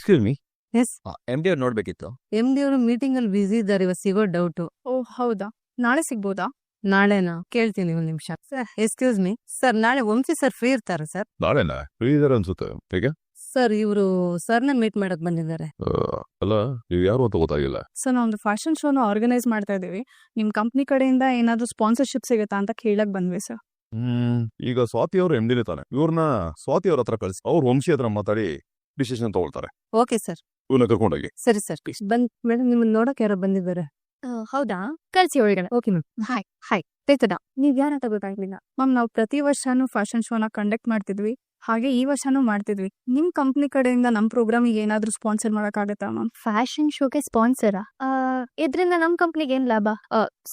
Excuse me, S MD ಅವ್ರು ನೋಡ್ಬೇಕಿತ್ತು. MD ಅವರು meeting ಅಲ್ಲಿ ಬಿಸಿ ಇದ್ದಾರೆ, ಇವತ್ತು ಸಿಗೋ ಡೌಟ್. ಓ ಹೌದಾ, ನಾಳೆ ಸಿಗ್ಬೋದಾ? ನಾಳೆನಾ? ಕೇಳ್ತೀನಿ ಒಂದ್ ನಿಮಿಷ. ಸರ್ ಎಕ್ಸ್ಕ್ಯೂಸ್ ಮೀ ಸರ್, ನಾಳೆ ವಂಶಿ ಸರ್ ಫ್ರೀ ಇರ್ತಾರ ಸರ್? ನಾಳೆನಾ ಫ್ರೀ ಇದಾರೆ ಅನ್ಸುತ್ತೆ. ಹೇಗೆ ಸರ್ ಇವರು ಸರ್ನ ಮೀಟ್ ಮಾಡಕ್ ಬಂದಿದ್ದಾರೆ. ಅಲ್ಲ, ನೀವು ಯಾರು ಅಂತ ಗೊತ್ತಾಗಿಲ್ಲ. ಸರ್ ನಾವೊಂದು ಫ್ಯಾಷನ್ ಶೋನ ಆರ್ಗನೈಸ್ ಮಾಡ್ತಾ ಇದೀವಿ. ನಿಮ್ ಕಂಪ್ನಿ ಕಡೆಯಿಂದ ಏನಾದ್ರು ಸ್ಪಾನ್ಸರ್ಶಿಪ್ ಸಿಗುತ್ತಾ ಅಂತ ಕೇಳಕ್ ಬಂದ್ವಿ ಸರ್. ಈಗ ಸ್ವಾತಿ ಅವರು MD ತಾನೆ, ಇವ್ರನ್ನ ಸ್ವಾತಿ ಅವ್ರ ಹತ್ರ ಕಳಿಸಿ, ಅವ್ರು ವಂಶಿ ಹತ್ರ ಮಾತಾಡಿ ಡಿಸಿಷನ್ ತಗೊಳ್ತಾರೆ. Okay sir. ಇವ್ರನ್ನ ಕರ್ಕೊಂಡೋಗಿ. ಸರಿ ಸರ್. ಬಂದ್ ಮೇಡಮ್, ನಿಮ್ಮನ್ನ ನೋಡಕ್ ಯಾರೋ ಬಂದಿದ್ದಾರೆ. ಹೌದಾ, ಕಳ್ಸಿ ಒಳಗಡೆ. Okay ma'am. ಹಾಯ್ ಪ್ರೀತದ, ನೀವ್ ಯಾರಂತ ಗೊತ್ತಾಗ್ಲಿಲ್ಲ. ಮ್ಯಾಮ್, ನಾವು ಪ್ರತಿ ವರ್ಷನೂ ಫ್ಯಾಷನ್ ಶೋನ ಕಂಡಕ್ಟ್ ಮಾಡ್ತಿದ್ವಿ, ಹಾಗೆ ಈ ವರ್ಷನೂ ಮಾಡ್ತಿದ್ವಿ. ನಿಮ್ ಕಂಪ್ನಿ ಕಡೆಯಿಂದ ನಮ್ ಪ್ರೋಗ್ರಾಮಿಗೆ ಏನಾದ್ರು ಸ್ಪಾನ್ಸರ್ ಮಾಡಕ್ಕಾಗತ್ತಾ ಮ್ಯಾಮ್? ಫ್ಯಾಷನ್ ಶೋಗೆ ಸ್ಪಾನ್ಸರ? ಇದ್ರಿಂದ ನಮ್ ಕಂಪ್ನಿಗೆ ಏನ್ ಲಾಭ?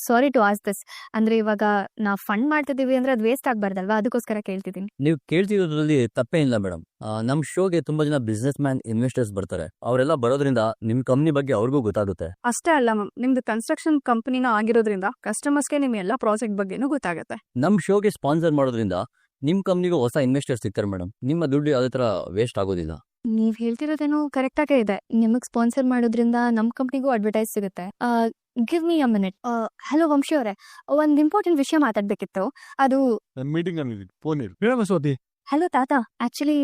ಸಾರಿ ಟು ಆಸ್ ದಿಸ್, ಅಂದ್ರೆ ಇವಾಗ ನಾವ್ ಫಂಡ್ ಮಾಡ್ತಿದೀವಿ ಅಂದ್ರೆ ಅದು ವೇಸ್ಟ್ ಆಗ್ಬಾರ್ದಲ್ವಾ, ಅದಕ್ಕೋಸ್ಕರ ಕೇಳ್ತಿದೀನಿ. ನೀವು ಕೇಳ್ತಿರೋದ್ರಲ್ಲಿ ತಪ್ಪೇ ಇಲ್ಲ ಮೇಡಮ್. ನಮ್ ಶೋಗೆ ತುಂಬಾ ಜನ ಬಿಸ್ನೆಸ್ ಮ್ಯಾನ್, ಇನ್ವೆಸ್ಟರ್ಸ್ ಬರ್ತಾರೆ. ಅವರೆಲ್ಲ ಬರೋದ್ರಿಂದ ನಿಮ್ ಕಂಪ್ನಿ ಬಗ್ಗೆ ಅವ್ರಿಗೂ ಗೊತ್ತಾಗುತ್ತೆ. ಅಷ್ಟೇ ಅಲ್ಲ ಮ್ಯಾಮ್, ನಿಮ್ದು ಕನ್ಸ್ಟ್ರಕ್ಷನ್ ಕಂಪನಿನ ಆಗಿರೋದ್ರಿಂದ ಕಸ್ಟಮರ್ಸ್ಗೆ ನಿಮ್ ಎಲ್ಲಾ ಪ್ರಾಜೆಕ್ಟ್ ಬಗ್ಗೆನೂ ಗೊತ್ತಾಗುತ್ತೆ. ನಮ್ ಶೋಗೆ ಸ್ಪಾನ್ಸರ್ ಮಾಡೋದ್ರಿಂದ ನಿಮ್ ಕಂಪ್ನಿಗೂ ಹೊಸ ಇನ್ವೆಸ್ಟರ್ಸ್ ಸಿಗ್ತಾರೆ ಮೇಡಮ್. ನಿಮ್ಮ ದುಡ್ಡು ಯಾವುದೇ ತರ ವೇಸ್ಟ್ ಆಗೋದಿಲ್ಲ. ನೀವ್ ಹೇಳ್ತಿರೋದೇನೋ ಕರೆಕ್ಟ್ ಆಗೇ ಇದೆ. ನಿಮಗ್ ಸ್ಪಾನ್ಸರ್ ಮಾಡೋದ್ರಿಂದ ನಮ್ ಕಂಪ್ನಿಗೂ ಅಡ್ವರ್ಟೈಸ್ ಸಿಗುತ್ತೆ. Give me a minute. Hello Vamshi ಅವರೇ, ಒಂದ್ ಇಂಪಾರ್ಟೆಂಟ್ ವಿಷಯ ಮಾತಾಡ್ಬೇಕಿತ್ತು. ಅದು ಮೀಟಿಂಗ್ ಫೋನ್ ಹಲೋ ತಾತ, ಆಕ್ಚುಲಿ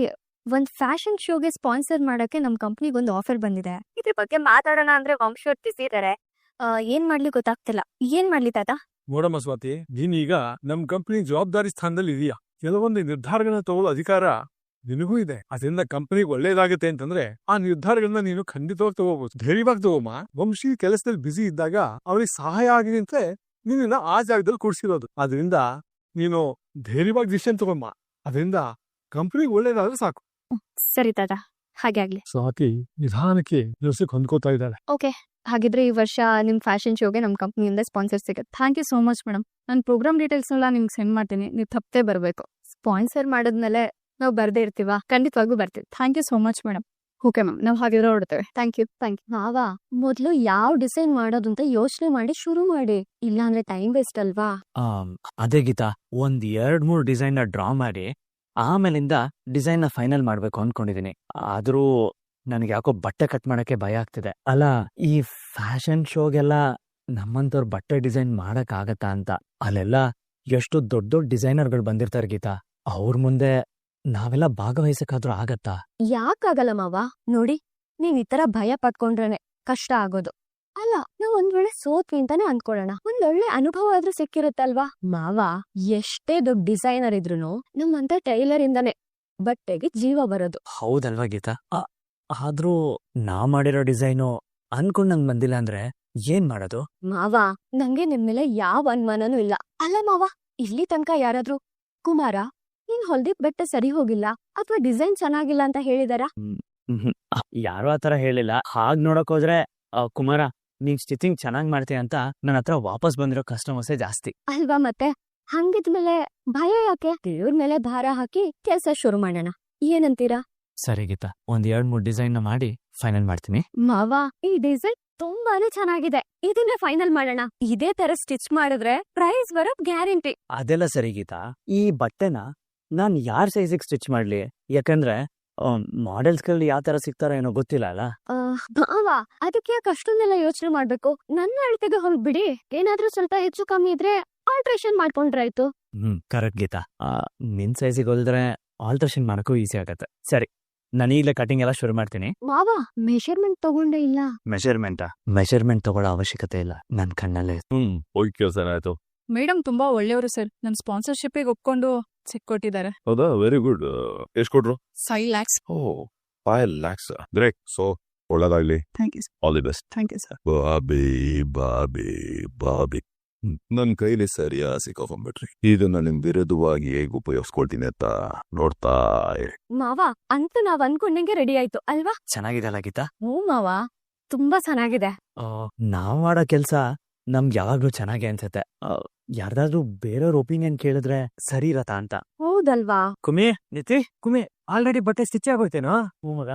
ಒಂದ್ ಫ್ಯಾಷನ್ ಶೋಗೆ ಸ್ಪಾನ್ಸರ್ ಮಾಡಕ್ಕೆ ನಮ್ ಕಂಪ್ನಿಗೆ ಒಂದು ಆಫರ್ ಬಂದಿದೆ. ಇದ್ರ ಬಗ್ಗೆ ಮಾತಾಡೋಣ ಅಂದ್ರೆ ವಂಶಿ ಅವ್ರು ತಿಸಿದ್ದಾರೆ. ಏನ್ ಮಾಡ್ಲಿ ಗೊತ್ತಾಗ್ತಿಲ್ಲ. ಏನ್ ಮಾಡ್ಲಿ ತಾತ? ನೋಡಮ್ಮ ಸ್ವಾತಿ, ನೀನೀಗ ನಮ್ ಕಂಪನಿ ಜವಾಬ್ದಾರಿ ಸ್ಥಾನದಲ್ಲಿ ಇದೀಯಾ. ಕೆಲವೊಂದು ನಿರ್ಧಾರಗಳನ್ನ ತಗೊಳ್ಳೋ ಅಧಿಕಾರ ನಿನಗೂ ಇದೆ. ಅದರಿಂದ ಕಂಪನಿಗೆ ಒಳ್ಳೇದಾಗುತ್ತೆ ಅಂತಂದ್ರೆ ಆ ನಿರ್ಧಾರಗಳನ್ನ ನೀನು ಖಂಡಿತವಾಗಿ ತಗೋಬಹುದು. ಧೈರ್ಯವಾಗಿ ತಗೋಮ್ಮ. ವಂಶಿ ಕೆಲಸದಲ್ಲಿ ಬ್ಯುಸಿ ಇದ್ದಾಗ ಅವ್ರಿಗೆ ಸಹಾಯ ಆಗಿದೆ ಅಂತ ನಿನ್ನ ಆ ಜಾಗದಲ್ಲಿ ಕೂಡಿಸಿರೋದು. ಅದರಿಂದ ನೀನು ಧೈರ್ಯವಾಗಿ ಡಿಸಿಷನ್ ತಗೊಮ್ಮ. ಅದರಿಂದ ಕಂಪನಿಗೆ ಒಳ್ಳೇದಾದ್ರೆ ಸಾಕು. ಸರಿ ತಾತ, ಹಾಗೆ ಆಗ್ಲಿ. ಸ್ವಾತಿ ನಿಧಾನಕ್ಕೆ ಕೆಲಸಕ್ಕೆ ಹೊಂದ್ಕೋತಾ ಇದ್ದಾಳೆ. ಓಕೆ, ಹಾಗಿದ್ರೆ ಈ ವರ್ಷ ನಿಮ್ ಫ್ಯಾಷನ್ ಶೋಗೆ ನಮ್ ಕಂಪ್ನಿಯಿಂದ ಸ್ಪಾನ್ಸರ್ ಸಿಗುತ್ತೆ. Thank you so much madam. ನಾನು ಪ್ರೋಗ್ರಾಮ್ ಡೀಟೇಲ್ಸ್ ಎಲ್ಲ ನಿಮ್ಗೆ ಸೆಂಡ್ ಮಾಡ್ತೀನಿ, ನೀವು ತಪ್ಪೇ ಬರಬೇಕು. ಸ್ಪಾನ್ಸರ್ ಮಾಡಿದ್ಮೇಲೆ ನಾವು ಬರ್ದೇ ಇರ್ತೀವ? ಖಂಡಿತವಾಗೂ ಬರ್ತೀವಿ. Thank you so much madam. Okay ma'am, ನಾವು ಹಾಗಿದ್ರೆ ಹೊರಡ್ತೇವೆ. Thank you. ಮಾವಾ, ಮೊದ್ಲು ಯಾವ ಡಿಸೈನ್ ಮಾಡೋದು ಅಂತ ಯೋಚನೆ ಮಾಡಿ ಶುರು ಮಾಡಿ, ಇಲ್ಲಾಂದ್ರೆ ಟೈಮ್ ವೇಸ್ಟ್ ಅಲ್ವಾ? ಅದೇ ಗೀತಾ, 1-2-3 ಡಿಸೈನ್ ನ ಡ್ರಾ ಮಾಡಿ ಆಮೇಲಿಂದ ಡಿಸೈನ್ ನ ಫೈನಲ್ ಮಾಡ್ಬೇಕು ಅನ್ಕೊಂಡಿದೀನಿ. ಆದ್ರೂ ನನಗೆ ಯಾಕೋ ಬಟ್ಟೆ ಕಟ್ ಮಾಡಕ್ಕೆ ಭಯ ಆಗ್ತಿದೆ. ಅಲ್ಲ, ಈ ಫ್ಯಾಷನ್ ಶೋಗೆಲ್ಲ ನಮ್ಮಂತವ್ರ ಬಟ್ಟೆ ಡಿಸೈನ್ ಮಾಡಕ್ ಆಗತ್ತಾ ಅಂತ. ಅಲ್ಲೆಲ್ಲ ಎಷ್ಟು ದೊಡ್ಡ ದೊಡ್ಡ ಡಿಸೈನರ್ಗಳು ಬಂದಿರ್ತಾರೆ ಗೀತಾ. ಅವ್ರ ಮುಂದೆ ನಾವೆಲ್ಲ ಭಾಗವಹಿಸಕ್ಕಾದ್ರೂ ಆಗತ್ತಾ? ಯಾಕಾಗಲ್ಲ ಮಾವ. ನೋಡಿ, ನೀವ್ ಈ ತರ ಭಯ ಪಟ್ಕೊಂಡ್ರೇನೆ ಕಷ್ಟ ಆಗೋದು. ಅಲ್ಲ, ನಾವ್ ಒಂದ್ ವೇಳೆ ಸೋತ್ವಿ ಅಂತಾನೆ ಅನ್ಕೊಳ್ಳೋಣ, ಒಂದೊಳ್ಳೆ ಅನುಭವ ಆದ್ರೂ ಸಿಕ್ಕಿರುತ್ತಲ್ವಾ? ಮಾವ, ಎಷ್ಟೇ ದೊಡ್ಡ ಡಿಸೈನರ್ ಇದ್ರುನು ನಮ್ಮಂತ ಟೈಲರ್ ಇಂದಾನೆ ಬಟ್ಟೆಗೆ ಜೀವ ಬರೋದು. ಹೌದಲ್ವಾ ಗೀತಾ? ಆದ್ರೂ ನಾ ಮಾಡಿರೋ ಡಿಸೈನು ಅನ್ಕೊಂಡಂಗ್ ಬಂದಿಲ್ಲ ಅಂದ್ರೆ ಏನ್ ಮಾಡೋದು? ಮಾವ, ನಂಗೆ ನಿಮ್ ಮೇಲೆ ಯಾವ ಅನುಮಾನನೂ ಇಲ್ಲ. ಅಲ್ಲ ಮಾವ, ಇಲ್ಲಿ ತನಕ ಯಾರಾದ್ರೂ ಕುಮಾರ ನೀನ್ ಹೊಲ್ದಿದ್ ಬಟ್ಟೆ ಸರಿ ಹೋಗಿಲ್ಲ ಅಥವಾ ಡಿಸೈನ್ ಚೆನ್ನಾಗಿಲ್ಲ ಅಂತ ಹೇಳಿದಾರ? ಯಾರು ಆತರ ಹೇಳಿಲ್ಲ. ಹಾಗ್ ನೋಡಕ್ ಹೋದ್ರೆ ಕುಮಾರ, ನೀನ್ ಸ್ಟಿಚಿಂಗ್ ಚೆನ್ನಾಗ್ ಮಾಡ್ತೀಯ ಅಂತ ನನ್ನ ಹತ್ರ ವಾಪಸ್ ಬಂದಿರೋ ಕಸ್ಟಮರ್ಸೇ ಜಾಸ್ತಿ ಅಲ್ವಾ? ಮತ್ತೆ ಹಂಗಿದ್ಮೇಲೆ ಭಯ ಯಾಕೆ? ದೇವ್ರ ಮೇಲೆ ಭಾರ ಹಾಕಿ ಕೆಲ್ಸ ಶುರು ಮಾಡೋಣ, ಏನಂತೀರಾ? ಸರಿ ಗೀತಾ, 1-2-3 ಡಿಸೈನ್ ನ ಮಾಡಿ ಫೈನಲ್ ಮಾಡ್ತೀನಿ. ಮಾವ, ಈ ಡಿಸೈನ್ ತುಂಬಾನೇ ಚೆನ್ನಾಗಿದೆ, ಇದನ್ನೇ ಫೈನಲ್ ಮಾಡೋಣ. ಇದೇ ತರ ಸ್ಟಿಚ್ ಮಾಡಿದ್ರೆ ಪ್ರೈಸ್ ಬರೋದ್ ಗ್ಯಾರಂಟಿ. ಅದೆಲ್ಲ ಸರಿ ಗೀತಾ, ಈ ಬಟ್ಟೆನ ನಾನ್ ಯಾರ್ ಸೈಜಿಗೆ ಸ್ಟಿಚ್ ಮಾಡ್ಲಿ? ಯಾಕಂದ್ರೆ ಮಾಡೆಲ್ಸ್ ಗಳಲ್ಲಿ ಯಾವ ತರ ಸಿಗ್ತಾರ ಏನೋ ಗೊತ್ತಿಲ್ಲ ಅಲ್ಲ. ಮಾವ, ಅದಕ್ಕೆ ಯಾಕೆ ಅಷ್ಟೊಂದೆಲ್ಲ ಯೋಚನೆ ಮಾಡ್ಬೇಕು? ನನ್ನ ಅಳತೆಗೆ ಹೊಲ್ಬಿಡಿ. ಏನಾದ್ರೂ ಸ್ವಲ್ಪ ಹೆಚ್ಚು ಕಮ್ಮಿ ಇದ್ರೆ ಆಲ್ಟ್ರೇಷನ್ ಮಾಡ್ಕೊಂಡ್ರಾಯ್ತು. ಕರೆಕ್ಟ್ ಗೀತಾ, ನಿನ್ ಸೈಜಿಗೆ ಹೊಲ್ದ್ರೆ ಆಲ್ಟ್ರೇಷನ್ ಮಾಡಕ್ಕೂ ಈಸಿ ಆಗತ್ತೆ. ಸರಿ, ನಾನು ಈಗಲೇ ಕಟಿಂಗ್ ಎಲ್ಲ ಶುರು ಮಾಡ್ತೀನಿ. ಮಾವ, ಮೆಷರ್ಮೆಂಟ್ ತಗೊಂಡೇ ಇಲ್ಲ? ಮೆಷರ್ಮೆಂಟ್ ತಗೊಳ್ಳೋ ಅವಶ್ಯಕತೆ ಇಲ್ಲ, ನನ್ ಕಣ್ಣಲ್ಲೇ. ಹೋಗಿ ಕೆಲಸ ಏನಾಯ್ತು? ಮೇಡಮ್ ತುಂಬಾ ಒಳ್ಳೆಯವರು ಸರ್. ನನ್ನ ಸ್ಪಾನ್ಸರ್ಶಿಪ್ಗೆ ಒಪ್ಕೊಂಡು ಚೆಕ್ ಕೊಟ್ಟಿದ್ದಾರೆ. ಹೌದಾ? Very good. ಎಷ್ಟು ಕೊಟ್ರು? 5 lakhs. 5 lakhs. ಗ್ರೇಟ್. ಸೊ ಒಳ್ಳೇದಾಗ್ಲಿ. Thank you sir. All the best. Thank you sir. ಬಾಬಿ ನನ್ ಕೈಲಿ ಸರಿಯಾ ಸಿಕ್ಕಾಕೊಂಡ್ಬಿಟ್ರಿ. ಇದನ್ನ ನಿಮ್ ವಿರುದ್ಧವಾಗಿ ಹೇಗ್ ಉಪಯೋಗಿಸ್ಕೊಳ್ತೀನಿ ಅಂತ ನೋಡ್ತಾ ಇರಿ. ಮಾವ, ಅಂತೂ ನಾವ್ ಅನ್ಕೊಂಡಂಗೆ ರೆಡಿ ಆಯ್ತು ಅಲ್ವಾ? ಚೆನ್ನಾಗಿದೆ ಅಲ್ಲ ಗೀತಾ? ಹ್ಞೂ ಮಾವ, ತುಂಬಾ ಚೆನ್ನಾಗಿದೆ. ನಾವ್ ಮಾಡೋ ಕೆಲ್ಸ ನಮ್ಗೆ ಯಾವಾಗ್ಲೂ ಚೆನ್ನಾಗಿ ಅನ್ಸತ್ತೆ. ಯಾರ್ದಾದ್ರೂ ಬೇರೆಯವ್ರ ಒಪಿನಿಯನ್ ಕೇಳಿದ್ರೆ ಸರಿ ಇರತ್ತಾ ಅಂತ. ಹೌದಲ್ವಾ? ಕುಮಿ, ನಿತಿ, ಕುಮಿ, ಆಲ್ರೆಡಿ ಬಟ್ಟೆ ಸ್ಟಿಚ್ ಆಗೋಯ್ತೇನೋ? ಹ್ಞೂ ಮಗ,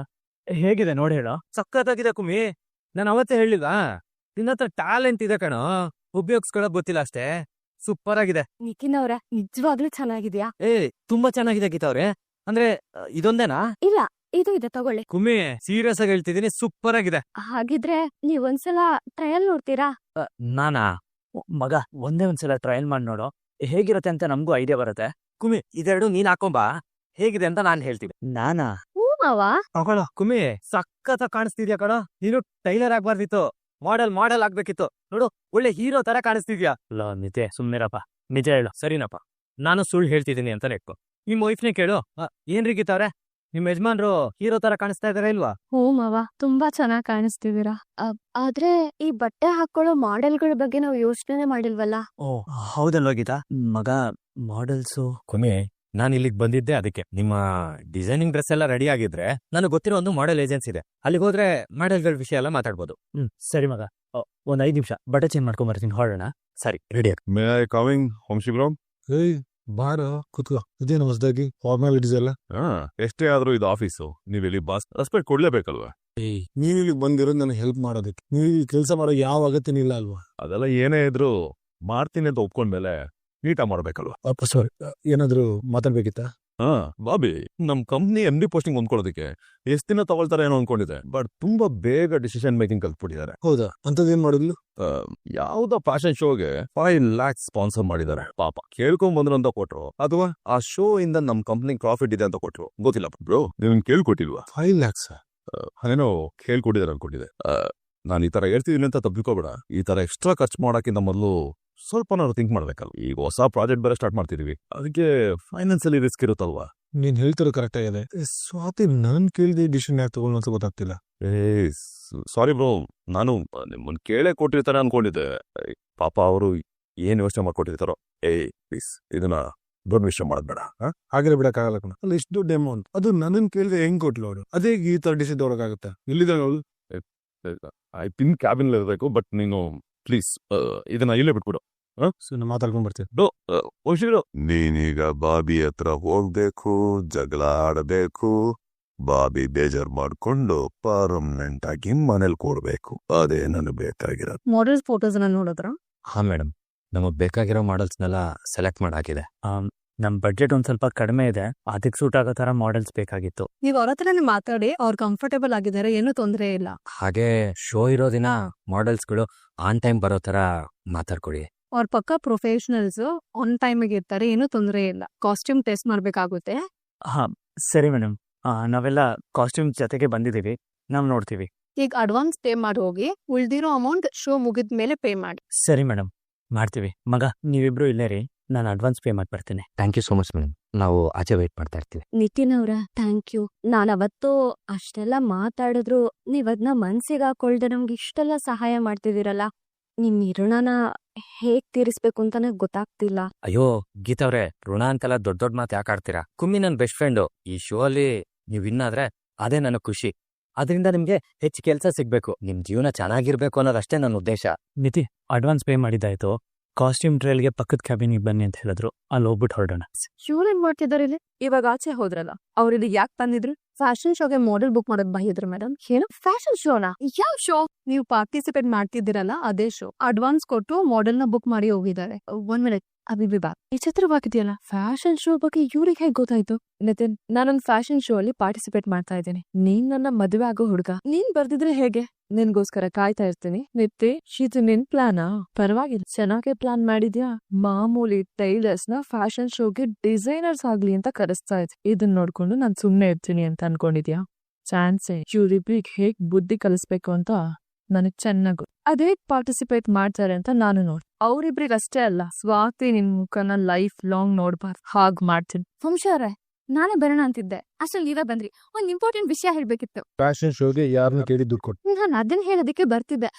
ಹೇಗಿದೆ ನೋಡಿ ಹೇಳೋ. ಸಖತ್ತಾಗಿದೆ ಕುಮಿ. ನಾನು ಅವತ್ತೇ ಹೇಳಿಲ್ಲ, ನಿನ್ನ ಹತ್ರ ಟ್ಯಾಲೆಂಟ್ ಇದೆ ಕಣೋ, ಉಪಯೋಗಿಸ್ಕೊಳಕ್ ಗೊತ್ತಿಲ್ಲ ಅಷ್ಟೇ. ಸೂಪರ್ ಆಗಿದೆ. ನಿಖಿನ್ ಅವ್ರೆ, ನಿಜವಾಗ್ಲೂ ಚೆನ್ನಾಗಿದ್ಯಾ? ತುಂಬಾ ಚೆನ್ನಾಗಿದೆ ಗೀತಾ ಅವ್ರೆ. ಅಂದ್ರೆ ಇದೊಂದೇನಾ? ಇಲ್ಲ, ಇದು ಇದೆ ತಗೊಳ್ಳಿ. ಕುಮ್ಮಿ ಸೀರಿಯಸ್ ಆಗಿ ಹೇಳ್ತಿದ್ದೀನಿ, ಸೂಪರ್ ಆಗಿದೆ. ಹಾಗಿದ್ರೆ ನೀವ್ ಒಂದ್ಸಲ ಟ್ರಯಲ್ ನೋಡ್ತೀರಾ? ನಾನಾ ಮಗ ಒಂದೇ ಒಂದ್ಸಲ ಟ್ರಯಲ್ ಮಾಡಿ ನೋಡು, ಹೇಗಿರುತ್ತೆ ಅಂತ ನಮಗೂ ಐಡಿಯಾ ಬರುತ್ತೆ. ಕುಮ್ಮಿ ಇದೆರಡು ನೀನ್ ಹಾಕೊಂಬಾ, ಹೇಗಿದೆ ಅಂತ ನಾನ್ ಹೇಳ್ತೀನಿ. ನಾನಾ ಹ್ಞೂ ಮಾವ. ತಗೊಳ್ಳೋ ಕುಮ್ಮಿ, ಸಖತ್ ಕಾಣಿಸ್ತಿದ್ಯಾ ಕಣ. ನೀನು ಟೈಲರ್ ಆಗ್ಬಾರ್ದಿತ್ತು, ಮಾಡೆಲ್ ಆಗ್ಬೇಕಿತ್ತು. ನೋಡು ಒಳ್ಳೆ ಹೀರೋ ತರ ಕಾಣಿಸ್ತಿದ್ಯಾ. ಲೋ ನಿಜ ಸುಮ್ನಿರಪ್ಪ, ನಿಜ ಹೇಳು. ಸರಿನಪ್ಪ, ನಾನು ಸುಳ್ಳು ಹೇಳ್ತಿದ್ದೀನಿ ಅಂತ ನೆಟ್ಕೊ. ನಿಮ್ ವೈಫ್ನೇ ಕೇಳು. ಏನ್ರಿ ಗೀತಾವ್ರೆ, ನಿಮ್ ಯಜಮಾನ್ರು ಹೀರೋ ತರ ಕಾಣಿಸ್ತಾ ಇದಾರೆ ಇಲ್ವಾ? ಹ್ಞೂ ಮಾವ, ತುಂಬಾ ಚೆನ್ನಾಗಿ ಕಾಣಿಸ್ತಿದ್ದೀರಾ. ಆದ್ರೆ ಈ ಬಟ್ಟೆ ಹಾಕೊಳ್ಳೋ ಮಾಡೆಲ್ಗಳ ಬಗ್ಗೆ ನಾವು ಯೋಚನೆ ಮಾಡಿಲ್ವಲ್ಲ. ಓ ಹೌದಲ್ವಾ ಗೀತಾ? ಮಗ ಮಾಡೆಲ್ಸು. ಕೊಮ್ಮಿ ನಾನು ಇಲ್ಲಿಗೆ ಬಂದಿದ್ದೆ ಅದಕ್ಕೆ. ನಿಮ್ಮ ಡಿಸೈನಿಂಗ್ ಡ್ರೆಸ್ ಎಲ್ಲ ರೆಡಿ ಆಗಿದ್ರೆ ನನಗೆ ಗೊತ್ತಿರೋ ಒಂದು ಮಾಡೆಲ್ ಏಜೆನ್ಸಿ ಇದೆ, ಅಲ್ಲಿಗೆ ಹೋದ್ರೆ ಮಾಡೆಲ್ಗಳ ವಿಷಯ ಎಲ್ಲ ಮಾತಾಡ್ಬೋದು. ಸರಿ ಮಗ, ಒಂದ್ 5 ನಿಮಿಷ ಬಟ್ಟೆ ಚೇಂಜ್ ಮಾಡ್ಕೊಂಡ್ ಬರ್ತೀನಿ, ಹೊರಡೋಣ. ಸರಿ, ರೆಡಿ ಆಗಿ. May I coming Vamshi bro? ಏಯ್ ಬಾರ ಕುತ್ಕೋ, ಇದೇನು ಹೊಸದಾಗಿ ಫಾರ್ಮಾಲಿಟೀಸ್ ಎಲ್ಲ? ಎಷ್ಟೇ ಆದ್ರೂ ಇದು ಆಫೀಸು, ನೀವ್ ಇಲ್ಲಿ ಬಾಸ್ ರೆಸ್ಪೆಕ್ಟ್ ಕೊಡ್ಲೇಬೇಕಲ್ವಾ? ನೀವು ಇಲ್ಲಿಗೆ ಬಂದಿರೋದು ನನಗೆ ಹೆಲ್ಪ್ ಮಾಡೋದಕ್ಕೆ, ನೀವು ಈ ಕೆಲಸ ಮಾಡೋ ಯಾವ ಅಗತ್ಯನೂ ಇಲ್ಲ ಅಲ್ವಾ? ಅದೆಲ್ಲ ಏನೇ ಇದ್ರು ಮಾಡ್ತೀನಿ ಅಂತ ಒಪ್ಕೊಂಡ್ಮೇಲೆ ನೀಟಾಗಿ ಮಾಡ್ಬೇಕಲ್ವಾ? ಸಾರಿ, ಏನಾದ್ರು ಮಾತಾಡ್ಬೇಕಿತ್ತ? ಬಾಬಿ, ನಮ್ ಕಂಪ್ನಿ MD ಪೋಸ್ಟಿಂಗ್ ಹೊಂದ್ಕೊಳ್ಳೋದಕ್ಕೆ ಎಷ್ಟ್ ದಿನ ತಗೊಳ್ತಾರೆ ಏನೋ ಅನ್ಕೊಂಡಿದೆ, ಬಟ್ ತುಂಬಾ ಬೇಗ ಡಿಸಿಷನ್ ಮೇಕಿಂಗ್ ಕಲ್ತ್ಬಿಟ್ಟಿದ್ದಾರೆ. ಹೌದಾ? ಅಂತದೇನ್ ಮಾಡಿದ್ಲು? ಯಾವ್ದೋ ಫ್ಯಾಷನ್ ಶೋಗೆ 5 lakhs ಸ್ಪಾನ್ಸರ್ ಮಾಡಿದ್ದಾರೆ. ಪಾಪ ಕೇಳ್ಕೊಂಡ್ ಬಂದ್ರು ಅಂತ ಕೊಟ್ರು, ಅಥವಾ ಆ ಶೋ ಇಂದ ನಮ್ ಕಂಪ್ನಿ ಪ್ರಾಫಿಟ್ ಇದೆ ಅಂತ ಕೊಟ್ರು, ಗೊತ್ತಿಲ್ಲ. ಬ್ರೋ ನೀವ್ ಕೇಳ್ಕೊಟ್ಟಿಲ್ವಾ? 5 lakhs ಅದೇನೋ ಕೇಳ್ಕೊಟ್ಟಿದ್ದಾರೆ ಅನ್ಕೊಂಡಿದೆ. ನಾನು ಈ ತರ ಹೇಳ್ತಿದ್ದೀನಿ ಅಂತ ತಪ್ಪಿಕೋಬೇಡ. ಈ ತರ ಎಕ್ಸ್ಟ್ರಾ ಖರ್ಚು ಮಾಡಕ್ಕಿಂತ ಮೊದಲು ಸ್ವಲ್ಪ ನಾವು ಥಿಂಕ್ ಮಾಡ್ಬೇಕಲ್ಲ. ಈಗ ಹೊಸ ಪ್ರಾಜೆಕ್ಟ್ ಬೇರೆ ಸ್ಟಾರ್ಟ್ ಮಾಡ್ತಿದೀವಿ, ಅದಕ್ಕೆ ಫೈನಾನ್ಸಿಯಲಿ ರಿಸ್ಕ್ ಇರುತ್ತಲ್ವಾ? ನೀನ್ ಹೇಳ್ತಿರೋ ಕರೆಕ್ಟ್ ಆಗಿದೆ. ಸ್ವಾತಿ ನಾನ್ ಕೇಳಿದೆ ಡಿಸಿಷನ್ ಯಾಕೆ ತಗೊಂಡು ಅಂತ ಗೊತ್ತಾಗ್ತಿಲ್ಲ. ಸಾರಿ ಬ್ರೋ, ನಾನು ನಿಮ್ಮನ್ನ ಕೇಳೇ ಕೊಟ್ಟಿರ್ತಾರೆ ಅನ್ಕೊಂಡಿದ್ದೆ. ಪಾಪ ಅವರು ಏನ್ ಯೋಚನೆ ಮಾಡ್ಕೊಟ್ಟಿರ್ತಾರೋ. ಪ್ಲೀಸ್ ಇದನ್ನ ದೊಡ್ಡ ವಿಷಯ ಮಾಡಬೇಡ. ಹಾಗೆ ಬಿಡಕ್ಕಾಗಲ್ಲ ಕಣ. ಅಲ್ಲ, ಇಷ್ಟು ದುಡ್ಡು ಅಮೌಂಟ್ ಅದು ನನ್ನನ್ ಕೇಳಿದ್ರೆ ಹೆಂಗ್ ಕೊಟ್ಲು ಅವಳು? ಅದೇ ಈ ತರ ಡಿಸಿಷನ್ ತಗೊಳಕಾಗತ್ತೆ? ಎಲ್ಲಿದ್ದಾಳೆ ಅವಳು? ಐ ಪಿನ್ ಕ್ಯಾಬಿನ್ ಇರಬೇಕು, ಬಟ್ ನೀನು ಪ್ಲೀಸ್ ಇದನ್ನ ಇಲ್ಲೇ ಬಿಟ್ಬಿಡು. ಮಾತಾಡ್ಕೊಂಡ್ ಬರ್ತೀನಿ. ನೀನೀಗ ಬಾಬಿ ಹತ್ರ ಹೋಗ್ಬೇಕು, ಜಗಳ ಆಡಬೇಕು, ಬಾಬಿ ಬೇಜಾರ್ ಮಾಡ್ಕೊಂಡು ಪರ್ಮನೆಂಟ್ ಆಗಿ ಮನೇಲಿ ಕೊಡ್ಬೇಕು. ಅದೇ ನನಗೆ ಬೇಕಾಗಿರೋದು. ಮಾಡೆಲ್ಸ್ ಫೋಟೋಸ್ ನೋಡಿದ್ರ? ಹಾ ಮೇಡಮ್, ನಮಗ್ ಬೇಕಾಗಿರೋ ಮಾಡೆಲ್ಸ್ನೆಲ್ಲ ಸೆಲೆಕ್ಟ್ ಮಾಡಾಕಿದೆ. ನಮ್ ಬಡ್ಜೆಟ್ ಒಂದ್ ಸ್ವಲ್ಪ ಕಡಿಮೆ ಇದೆ, ಅದಕ್ಕೆ ಸೂಟ್ ಆಗೋ ತರ ಮಾಡೆಲ್ಸ್ ಬೇಕಾಗಿತ್ತು. ನೀವ್ ಅವ್ರ ಹತ್ರನೇ ಮಾತಾಡಿ, ಅವ್ರು ಕಂಫರ್ಟೇಬಲ್ ಆಗಿದ್ದಾರೆ, ಏನೂ ತೊಂದರೆ ಇಲ್ಲ. ಹಾಗೆ ಶೋ ಇರೋ ದಿನ ಮಾಡೆಲ್ಸ್ಗಳು ಆನ್ ಟೈಮ್ ಬರೋ ತರ ಮಾತಾಡ್ಕೊಡಿ. ಅವ್ರ ಪಕ್ಕ ಪ್ರೊಫೆಷನಲ್ಸ್ ಆನ್ ಟೈಮಿಗೆ ಇರ್ತಾರೆ, ಏನೂ ತೊಂದರೆ ಇಲ್ಲ. ಕಾಸ್ಟ್ಯೂಮ್ ಟೆಸ್ಟ್ ಮಾಡ್ಬೇಕಾಗುತ್ತೆ. ಹಾ ಸರಿ ಮೇಡಮ್, ನಾವೆಲ್ಲ ಕಾಸ್ಟ್ಯೂಮ್ ಜೊತೆಗೆ ಬಂದಿದೀವಿ, ನಾವ್ ನೋಡ್ತೀವಿ. ಈಗ ಅಡ್ವಾನ್ಸ್ ಪೇ ಮಾಡಿ ಹೋಗಿ, ಉಳ್ದಿರೋ ಅಮೌಂಟ್ ಶೋ ಮುಗಿದ ಮೇಲೆ ಪೇ ಮಾಡಿ. ಸರಿ ಮೇಡಮ್, ಮಾಡ್ತೀವಿ. ಮಗ ನೀವಿಬ್ರು ಇಲ್ಲೇ ರೀ, ನಾನು ಅಡ್ವಾನ್ಸ್ ಪೇ ಮಾಡಿ ಬರ್ತೀನಿ. Thank you so much madam, ನಾವು ಆಚೆ ವೇಟ್ ಮಾಡ್ತಾ ಇರ್ತೀವಿ. ನಿತಿನ್ ಅವ್ರ ಥ್ಯಾಂಕ್ ಯು. ನಾನ್ ಅವತ್ತು ಅಷ್ಟೆಲ್ಲ ಮಾತಾಡಿದ್ರು ನೀವದ್ನ ಮನ್ಸಿಗೆ ಹಾಕೊಳ್ದೆ ನಮ್ಗೆ ಇಷ್ಟೆಲ್ಲ ಸಹಾಯ ಮಾಡ್ತಿದ್ದೀರಲ್ಲ, ನಿಮ್ ಋಣನ ಹೇಗ್ ತೀರಿಸ್ಬೇಕು ಅಂತಾನೆ ಗೊತ್ತಾಗ್ತಿಲ್ಲ. ಅಯ್ಯೋ ಗೀತಾವ್ರೆ, ಋಣ ಅಂತೆಲ್ಲ ದೊಡ್ಡ ದೊಡ್ಡ ಮಾತು ಯಾಕೆ ಆಡ್ತೀರಾ? ಕುಮ್ಮಿ ನನ್ ಬೆಸ್ಟ್ ಫ್ರೆಂಡು. ಈ ಶೋ ಅಲ್ಲಿ ನೀವ್ ವಿನ್ ಆದ್ರೆ ಅದೇ ನನಗ್ ಖುಷಿ. ಅದರಿಂದ ನಿಮ್ಗೆ ಹೆಚ್ಚು ಕೆಲಸ ಸಿಗ್ಬೇಕು, ನಿಮ್ ಜೀವನ ಚೆನ್ನಾಗಿರ್ಬೇಕು ಅನ್ನೋದಷ್ಟೇ ನನ್ನ ಉದ್ದೇಶ. ನಿತಿ, ಅಡ್ವಾನ್ಸ್ ಪೇ ಮಾಡಿದ್ದಾಯ್ತು. ಕಾಸ್ಟ್ಯೂಮ್ ಟ್ರಯಲ್ಗೆ ಪಕ್ಕದ ಕ್ಯಾಬಿನಿಗೆ ಬನ್ನಿ ಅಂತ ಹೇಳಿದ್ರು, ಅಲ್ಲಿ ಹೋಗ್ಬಿಟ್ಟು ಹೊರಡೋಣ. ಇವ್ರೇನ್ ಮಾಡ್ತಿದ್ದಾರೆ ಇಲ್ಲಿ? ಇವಾಗ ಆಚೆ ಹೋದ್ರಲ್ಲ, ಅವ್ರು ಇಲ್ಲಿ ಯಾಕೆ ಬಂದಿದ್ರು? ಫ್ಯಾಷನ್ ಶೋಗೆ ಮಾಡೆಲ್ ಬುಕ್ ಮಾಡೋದ್ ಬೈದ್ರು ಮೇಡಮ್. ಏನು ಫ್ಯಾಷನ್ ಶೋನಾ? ಯಾವ ಶೋ? ನೀವು ಪಾರ್ಟಿಸಿಪೇಟ್ ಮಾಡ್ತಿದ್ದೀರಲ್ಲ, ಅದೇ ಶೋ. ಅಡ್ವಾನ್ಸ್ ಕೊಟ್ಟು ಮಾಡೆಲ್ ನ ಬುಕ್ ಮಾಡಿ ಹೋಗಿದ್ದಾರೆ. 1 minute ಅಭಿಬಿ ಬಾ. ವಿಚಿತ್ರವಾಗಿದೆಯಲ್ಲ, ಫ್ಯಾಷನ್ ಶೋ ಬಗ್ಗೆ ಇವ್ರಿಗೆ ಹೇಗೆ ಗೊತ್ತಾಯ್ತು? ನಿತಿನ್, ನಾನೊಂದ್ ಫ್ಯಾಷನ್ ಶೋ ಅಲ್ಲಿ ಪಾರ್ಟಿಸಿಪೇಟ್ ಮಾಡ್ತಾ ಇದ್ದೀನಿ. ನೀನ್ ನನ್ನ ಮದುವೆ ಆಗೋ ಹುಡುಗ, ನೀನ್ ಬರ್ದಿದ್ರೆ ಹೇಗೆ? ನಿನ್ಗೋಸ್ಕರ ಕಾಯ್ತಾ ಇರ್ತೀನಿ. ನಿತ್ತಿ, ಇದು ನಿನ್ ಪ್ಲಾನಾ? ಪರವಾಗಿಲ್ಲ, ಚೆನ್ನಾಗೆ ಪ್ಲಾನ್ ಮಾಡಿದ್ಯಾ. ಮಾಮೂಲಿ ಟೈಲರ್ಸ್ ನ ಫ್ಯಾಷನ್ ಶೋಗೆ ಡಿಸೈನರ್ಸ್ ಆಗ್ಲಿ ಅಂತ ಕರೆಸ್ತಾ ಇದ್ದೆ. ಇದನ್ ನೋಡ್ಕೊಂಡು ನಾನ್ ಸುಮ್ನೆ ಇರ್ತೀನಿ ಅಂತ ಅನ್ಕೊಂಡಿದ್ಯಾ? ಚಾನ್ಸೆ. ಇವ್ರಿಬ್ರಿಗೆ ಹೇಗ್ ಬುದ್ಧಿ ಕಲಿಸ್ಬೇಕು ಅಂತ ನನಗ್ ಚೆನ್ನಾಗು. ಅದೇ ಪಾರ್ಟಿಸಿಪೇಟ್ ಮಾಡ್ತಾರೆ ಅಂತ ನಾನು ನೋಡಿ, ಅವ್ರಿಬ್ರಿಗೆ ಅಷ್ಟೇ ಅಲ್ಲ, ಸ್ವಾತಿ ನಿನ್ ಮುಖನ ಲೈಫ್ ಲಾಂಗ್ ನೋಡ್ಬಾರ್ದು, ಹಾಗ್ ಮಾಡ್ತೀನಿ. ವಂಶವ್ರೆ, ನಾನೇ ಬರೋಣ ಅಂತಿದ್ದೆ, ಅಷ್ಟ್ರಲ್ಲಿ ನೀವೇ ಬಂದ್ರಿ. ಒಂದ್ ಇಂಪಾರ್ಟೆಂಟ್ ವಿಷಯ ಹೇಳ್ಬೇಕಿತ್ತು. ಫ್ಯಾಷನ್ ಶೋಗೆ ಯಾರನ್ನ ಕೇಳಿ ದುಡ್ಡು ಕೊಟ್ಟು? ನಾನು ಅದನ್ನ ಹೇಳೋದಕ್ಕೆ ಬರ್ತಿದ್ದೆ.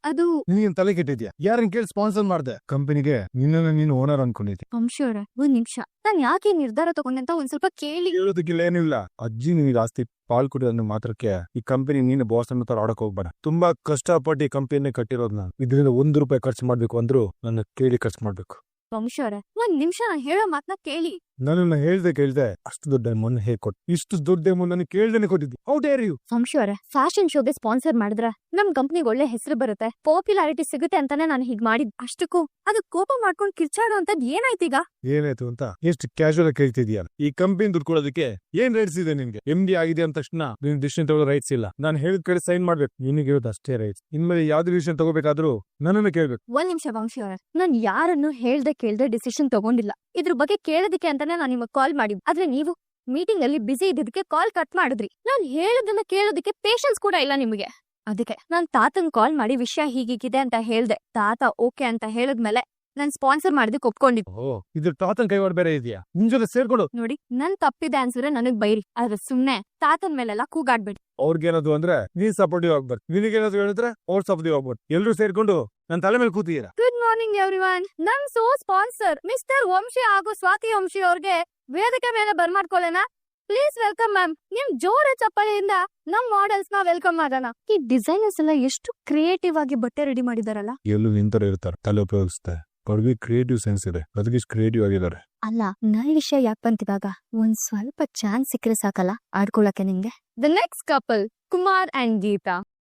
ಅದು ನೀನ್ ತಲೆ ಕೆಟ್ಟಿದ್ಯಾ? ಯಾರನ್ನ ಕೇಳಿ ಸ್ಪಾನ್ಸರ್ ಮಾಡ್ದೆ? ಕಂಪನಿಗೆ ನಿನ್ನ ನೀನು ಓನರ್ ಅನ್ಕೊಂಡಿದ್ದೆ. ವಂಶವ್ರೆ, ಒಂದ್ ನಿಮಿಷ, ನಾನ್ ಯಾಕೆ ನಿರ್ಧಾರ ತಗೊಂಡೆ ಅಂತ ಒಂದ್ ಸ್ವಲ್ಪ ಕೇಳಿ. ಹೇಳೋದಕ್ಕಿಲ್ಲ, ಏನಿಲ್ಲ. ಅಜ್ಜಿ ನಿನಗೆ ಆಸ್ತಿ ಪಾಲ್ ಕೊಟ್ಟಿರೋ ಮಾತ್ರಕ್ಕೆ ಈ ಕಂಪನಿ ನೀನು ಬಾಸ್ ಅನ್ನೋ ತರ ಆಡಕ್ ಹೋಗ್ಬೇಡ. ತುಂಬಾ ಕಷ್ಟಪಟ್ಟು ಈ ಕಂಪನಿ ಕಟ್ಟಿರೋದ್ ನಾನು. ಇದರಿಂದ ₹1 ಖರ್ಚು ಮಾಡ್ಬೇಕು ಅಂದ್ರು ನನ್ನ ಕೇಳಿ ಖರ್ಚು ಮಾಡ್ಬೇಕು. ವಂಶವ್ರೆ, ಒಂದ್ ನಿಮಿಷ, ನಾ ಹೇಳೋ ಮಾತನ್ನ ಕೇಳಿ. ನನ್ನನ್ನ ಹೇಳ್ದೆ ಕೇಳ್ದೆ ಅಷ್ಟು ದೊಡ್ಡ ಅಮೌಂಟ್ ಹೇಗೆ ಕೊಟ್ಟು ಇಷ್ಟು ದೊಡ್ಡ ಅಮೌಂಟ್ ನನಗೆ ಕೇಳ್ದೇನೆ ಕೊಟ್ಟಿದ್ದಿ. How dare you? ವಂಶಿ ಅವರೇ, ಫ್ಯಾಷನ್ ಶೋಗೆ ಸ್ಪಾನ್ಸರ್ ಮಾಡಿದ್ರೆ ನಮ್ ಕಂಪ್ನಿಗೆ ಒಳ್ಳೆ ಹೆಸರು ಬರುತ್ತೆ, ಪಾಪ್ಯುಲಾರಿಟಿ ಸಿಗುತ್ತೆ ಅಂತಾನೆ ನಾನು ಹೀಗ್ ಮಾಡಿದ್. ಅಷ್ಟಕ್ಕೂ ಅದು ಕೋಪ ಮಾಡ್ಕೊಂಡು ಕಿರ್ಚಾಡೋ ಅಂತದ್ ಏನಾಯ್ತೀಗ? ಏನಾಯ್ತು ಅಂತ ಎಷ್ಟು ಕ್ಯಾಶುವಲ್ ಆಗಿ ಕೇಳ್ತಿದ್ಯಾ? ಈ ಕಂಪನಿ ದುಡ್ಡು ಕೊಡೋದಕ್ಕೆ ಏನ್ ರೈಟ್ಸ್ ಇದೆ ನಿನ್ಗೆ? MD ಆಗಿದೆ ಅಂದ ತಕ್ಷಣ ನಿನ್ ಡಿಸಿಷನ್ ತಗೊಳ್ಳೋ ರೈಟ್ಸ್ ಇಲ್ಲ. ನಾನು ಹೇಳಿದ ಕಡೆ ಸೈನ್ ಮಾಡ್ಬೇಕು, ನಿನಗೆ ಇರೋದು ಅಷ್ಟೇ ರೈಟ್ಸ್. ಇನ್ಮೇಲೆ ಯಾವ್ದು ಡಿಸಿಷನ್ ತಗೋಬೇಕಾದ್ರೂ ನನ್ನನ್ನು ಕೇಳ್ಬೇಕು. ಒಂದ್ ನಿಮಿಷ ವಂಶಿ ಅವರೇ, ನಾನ್ ಯಾರನ್ನು ಹೇಳ್ದೆ ಕೇಳ್ದೆ ಡಿಸಿಷನ್ ತಗೊಂಡಿಲ್ಲ. ಇದ್ರ ಬಗ್ಗೆ ಕೇಳೋದಕ್ಕೆ ಅಂತಾನೆ ನಾನು ನಿಮಗೆ ಕಾಲ್ ಮಾಡಿದ್. ಆದ್ರೆ ನೀವು ಮೀಟಿಂಗ್ ಅಲ್ಲಿ ಬಿಸಿ ಇದ್ದಿದ್ದಕ್ಕೆ ಕಾಲ್ ಕಟ್ ಮಾಡಿದ್ರಿ. ನಾನ್ ಹೇಳೋದನ್ನ ಕೇಳೋದಕ್ಕೆ ಪೇಷನ್ಸ್ ಕೂಡ ಇಲ್ಲ ನಿಮಗೆ. ಅದಕ್ಕೆ ನಾನ್ ತಾತನ್ ಕಾಲ್ ಮಾಡಿ ವಿಷಯ ಹೀಗೀಗಿದೆ ಅಂತ ಹೇಳ್ದೆ. ತಾತ ಓಕೆ ಅಂತ ಹೇಳಿದ್ಮೇಲೆ ನಾನ್ ಸ್ಪಾನ್ಸರ್ ಮಾಡಿದಕ್ಕೆ ಒಪ್ಕೊಂಡಿದ್ದು. ಓ, ಇದ್ರ ತಾತನ್ ಕೈವಾಡ ಬೇರೆ ಇದೆಯಾ? ನಿನ್ ಜೊತೆ ಸೇರ್ಕೊಡು. ನೋಡಿ, ನನ್ ತಪ್ಪಿದೆ ಅನ್ಸಿದ್ರೆ ನನಗ್ ಬೈರಿ, ಆದ್ರೆ ಸುಮ್ನೆ ತಾತನ್ ಮೇಲೆಲ್ಲ ಕೂಗಾಡ್ಬೇಡಿ. ಅವ್ರಿಗೇನದು ಅಂದ್ರೆ ನೀನ್ ಸಪೋರ್ಟಿವ್ ಆಗ್ಬಾರ್ದು, ನಿನಗೇನಾದ್ರು ಹೇಳಿದ್ರೆ ಅವ್ರು ಸಪೋರ್ಟಿವ್ ಆಗ್ಬಾರ್ದು. ಎಲ್ರು ಸೇರ್ಕೊಂಡು ನನ್ ತಲೆ ಮೇಲೆ ಕೂತಿದ್ದೀರಾ. Good morning everyone. ನಮ್ ಸೋ ಸ್ಪಾನ್ಸರ್ ಮಿಸ್ಟರ್ ವಂಶಿ ಹಾಗೂ ಸ್ವಾತಿ ವಂಶಿ ಅವ್ರಿಗೆ ವೇದಿಕೆ ಮೇಲೆ ಬರ್ಮಾಡ್ಕೊಳ್ಳೋಣ. Please welcome ma'am. ನಿಮ್ ಜೋರ ಚಪ್ಪಾಳೆಯಿಂದ ನಮ್ ಮಾಡೆಲ್ಸ್ ನ ವೆಲ್ಕಮ್ ಮಾಡೋಣ. ಈ ಡಿಸೈನರ್ಸ್ ಎಲ್ಲ ಎಷ್ಟು ಕ್ರಿಯೇಟಿವ್ ಆಗಿ ಬಟ್ಟೆ ರೆಡಿ ಮಾಡಿದಾರಲ್ಲ. ಎಲ್ಲೂ ನಿಂತರ ಇರ್ತಾರೆ, ತಲೆ ಉಪಯೋಗಿಸ್ತೆ. ಅವ್ರಿಗೆ ಕ್ರಿಯೇಟಿವ್ ಸೆನ್ಸ್ ಇದೆ, ಅದಕ್ಕೆ ಇಷ್ಟು ಕ್ರಿಯೇಟಿವ್ ಆಗಿದ್ದಾರೆ. ಅಲ್ಲ, ನನ್ ವಿಷಯ ಯಾಕೆ ಬಂತಿವಾಗ? ಒಂದ್ ಸ್ವಲ್ಪ ಚಾನ್ಸ್ ಸಿಕ್ಕರೆ ಸಾಕಲ್ಲ ಆಡ್ಕೊಳಕ್ಕೆ ನಿಂಗೆ. The next couple, Kumar and Geetha.